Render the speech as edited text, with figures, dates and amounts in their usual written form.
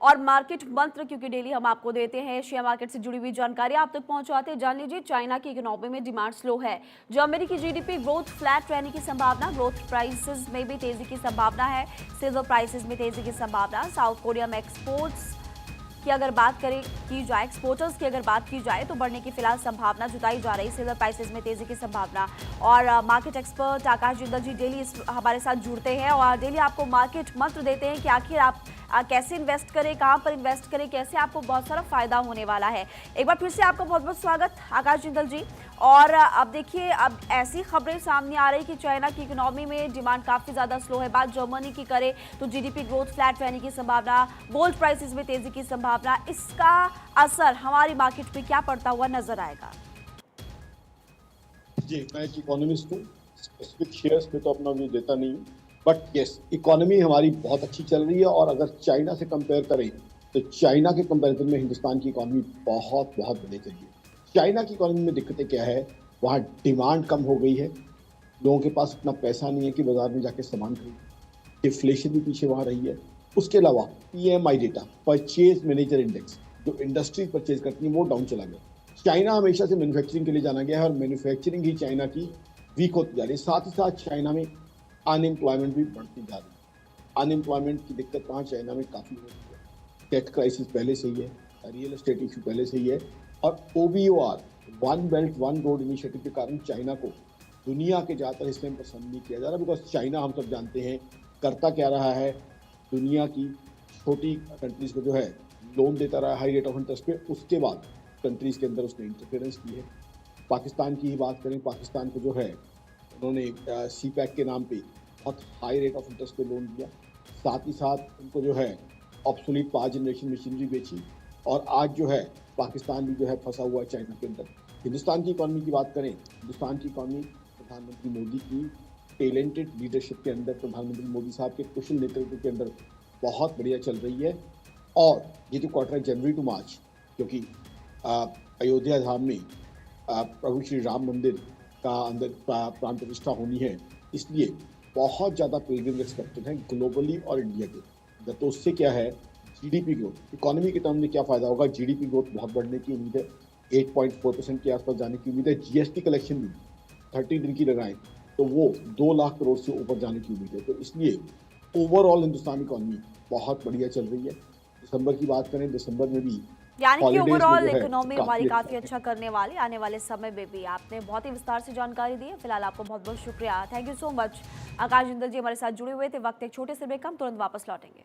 और मार्केट मंत्र, क्योंकि डेली हम आपको देते हैं शेयर मार्केट से जुड़ी हुई जानकारी आप तक पहुंचाते हैं। जान लीजिए, चाइना की इकोनॉमी में डिमांड स्लो है। जर्मनी की जीडीपी ग्रोथ फ्लैट रहने की संभावना, ग्रोथ प्राइसेस में भी तेजी की संभावना है, सिल्वर प्राइसेस में तेजी की संभावना। साउथ कोरिया में एक्सपोर्ट्स की अगर बात की जाए, एक्सपोर्टर्स की अगर बात की जाए तो बढ़ने की फिलहाल संभावना जताई जा रही, सिल्वर प्राइसेस में तेजी की संभावना। और मार्केट एक्सपर्ट आकाश जिंदल जी डेली हमारे साथ जुड़ते हैं और डेली आपको मार्केट मंत्र देते हैं कि आखिर आप कैसे इन्वेस्ट करें, कहां पर इन्वेस्ट करें, कैसे आपको बहुत सारा फायदा होने वाला है। एक बार फिर से आपका बहुत बहुत स्वागत आकाश जिंदल जी। और अब देखिए, अब ऐसी खबरें सामने आ रही कि चाइना की इकोनॉमी में डिमांड काफी ज्यादा स्लो है। बात जर्मनी की करें तो जीडीपी ग्रोथ फ्लैट रहने की संभावना, गोल्ड प्राइसेस में तेजी की संभावना। इसका असर हमारी मार्केट पे क्या पड़ता हुआ नजर आएगा? जी, मैं एक इकोनॉमिस्ट हूँ। स्पेसिफिक शेयर्स पे तो अपना व्यू देता नहीं हूँ, बट यस, इकोनॉमी हमारी बहुत अच्छी चल रही है। और अगर चाइना से कंपेयर करें तो चाइना के कंपैरिजन में हिंदुस्तान की इकोनॉमी बहुत बहुत बढ़िया चल रही है। चाइना की इकोनॉमी में दिक्कतें क्या है, वहाँ डिमांड कम हो गई है, लोगों के पास इतना पैसा नहीं है कि बाजार में जाके सामान खरीदें। डिफ्लेशन भी पीछे वहाँ रही है। उसके अलावा PMI data, purchase manager index, जो इंडस्ट्रीज परचेज करती है, वो डाउन चला गया। चाइना हमेशा से मैन्युफैक्चरिंग के लिए जाना गया है और मैन्युफैक्चरिंग ही चाइना की वीक होती जा रही है। साथ ही साथ चाइना में अनएम्प्लॉयमेंट भी बढ़ती जा रही है। अनएम्प्लॉयमेंट की दिक्कत वहाँ चाइना में काफ़ी हो रही है। टेक क्राइसिस पहले से ही है, रियल एस्टेट इशू पहले से ही है, और OBOR, one belt one road initiative के कारण चाइना को दुनिया के ज़्यादातर हिस्से में पसंद नहीं किया जा रहा। बिकॉज चाइना, हम सब जानते हैं, करता क्या रहा है, दुनिया की छोटी कंट्रीज को जो है लोन देता रहा हाई रेट ऑफ इंटरेस्ट पे। उसके बाद कंट्रीज के अंदर उसने इंटरफेरेंस की है। पाकिस्तान की ही बात करें, पाकिस्तान को जो है उन्होंने CPEC के नाम पे बहुत हाई रेट ऑफ इंटरेस्ट पे लोन दिया। साथ ही साथ उनको जो है ऑब्सोलीट पावर जनरेशन मशीनरी बेची, और आज जो है पाकिस्तान भी जो है फंसा हुआ है चाइना के अंदर। हिंदुस्तान की इकॉनमी की बात करें, हिंदुस्तान की इकॉनमी प्रधानमंत्री मोदी की टैलेंटेड लीडरशिप के अंदर, प्रधानमंत्री मोदी साहब के कुशल नेतृत्व के अंदर बहुत बढ़िया चल रही है। और ये जो क्वार्टर है जनवरी टू मार्च, क्योंकि अयोध्या धाम में प्रभु श्री राम मंदिर का अंदर प्राण प्रतिष्ठा होनी है, इसलिए बहुत ज़्यादा पिलग्रिम्स एक्सपेक्टेड हैं ग्लोबली और इंडिया के। तो उससे क्या है, GDP ग्रोथ, इकोनॉमी के टर्म में क्या फ़ायदा होगा, GDP ग्रोथ बहुत बढ़ने की उम्मीद है, 8.4% के आसपास जाने की उम्मीद है। GST कलेक्शन भी 30 दिन की लगाएं तो वो 2 लाख करोड़ से ऊपर जाने की उम्मीद है। तो इसलिए ओवरऑल हिंदुस्तान इकोनॉमी बहुत बढ़िया चल रही है। दिसंबर की बात करें, दिसंबर में भी यानी कि हॉलीडेज में ओवरऑल जो है इकोनॉमी हमारी काफी अच्छा अच्छा करने वाली, आने वाले समय में भी। आपने बहुत ही विस्तार से जानकारी दी है। फिलहाल आपको बहुत बहुत शुक्रिया, थैंक यू सो मच। आकाश जिंदल जी हमारे साथ जुड़े हुए थे। वक्त एक छोटे से ब्रेक, हम तुरंत वापस लौटेंगे।